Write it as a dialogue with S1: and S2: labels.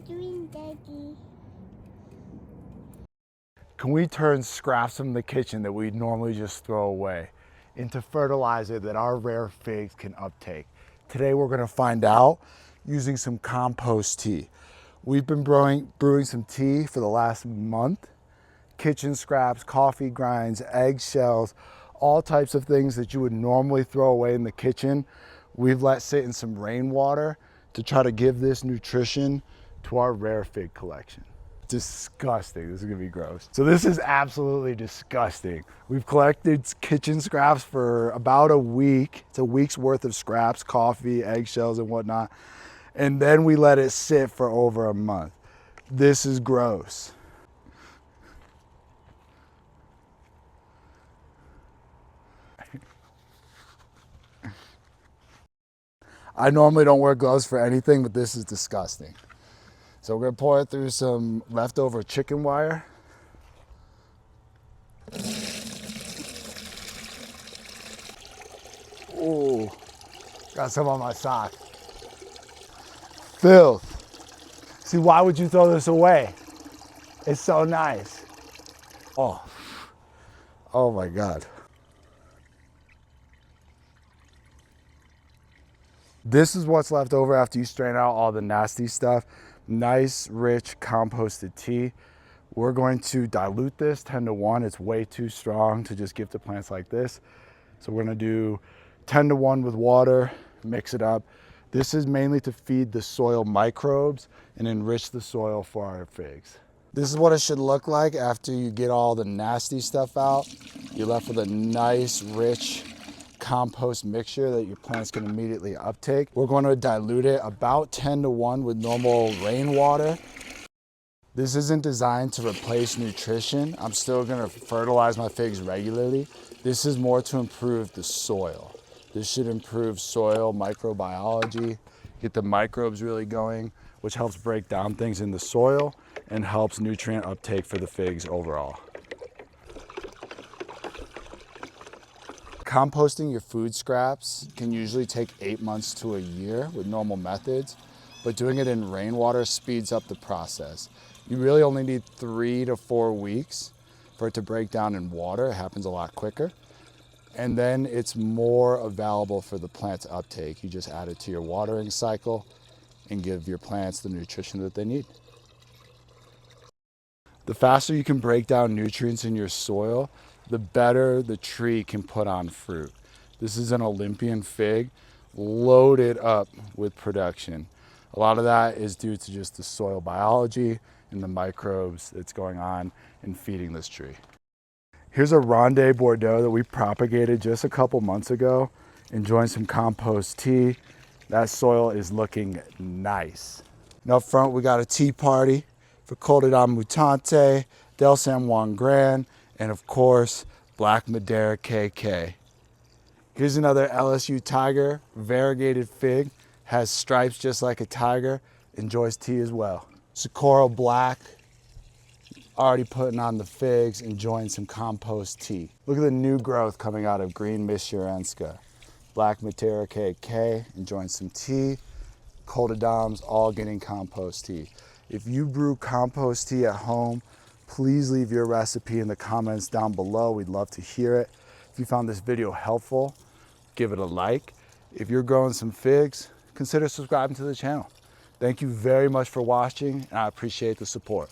S1: doing, Daddy?
S2: Can we turn scraps from the kitchen that we normally just throw away into fertilizer that our rare figs can uptake? Today we're going to find out using some compost tea. We've been brewing some tea for the last month. Kitchen scraps, coffee grinds, eggshells, all types of things that you would normally throw away in the kitchen. We've let sit in some rainwater to try to give this nutrition to our rare fig collection. Disgusting. This is gonna be gross. So this is absolutely disgusting. We've collected kitchen scraps for about a week. It's a week's worth of scraps, coffee, eggshells, and whatnot. And then we let it sit for over a month. This is gross. I normally don't wear gloves for anything, but this is disgusting. So we're gonna pour it through some leftover chicken wire. Ooh, got some on my sock. Filth. See, why would you throw this away? It's so nice. Oh my God. This is what's left over after you strain out all the nasty stuff. Nice, rich, composted tea. We're going to dilute this 10-to-1. It's way too strong to just give to plants like this. So we're gonna do 10-to-1 with water, mix it up. This is mainly to feed the soil microbes and enrich the soil for our figs. This is what it should look like after you get all the nasty stuff out. You're left with a nice, rich, compost mixture that your plants can immediately uptake. We're going to dilute it about 10-to-1 with normal rainwater. This isn't designed to replace nutrition. I'm still going to fertilize my figs regularly. This is more to improve the soil. This should improve soil microbiology, get the microbes really going, which helps break down things in the soil and helps nutrient uptake for the figs overall. Composting your food scraps can usually take 8 months to a year with normal methods, but doing it in rainwater speeds up the process. You really only need 3 to 4 weeks for it to break down in water. It happens a lot quicker. And then it's more available for the plant's uptake. You just add it to your watering cycle and give your plants the nutrition that they need. The faster you can break down nutrients in your soil, the better the tree can put on fruit. This is an Olympian fig loaded up with production. A lot of that is due to just the soil biology and the microbes that's going on in feeding this tree. Here's a Ronde Bordeaux that we propagated just a couple months ago, enjoying some compost tea. That soil is looking nice. And up front, we got a tea party for Col de Mutante, Del San Juan Grand, and of course, Black Madeira KK. Here's another LSU tiger, variegated fig, has stripes just like a tiger, enjoys tea as well. Socorro Black, already putting on the figs, enjoying some compost tea. Look at the new growth coming out of Green Michurenska. Black Madeira KK, enjoying some tea. Col de Dom's all getting compost tea. If you brew compost tea at home, please leave your recipe in the comments down below. We'd love to hear it. If you found this video helpful, give it a like. If you're growing some figs, consider subscribing to the channel. Thank you very much for watching, and I appreciate the support.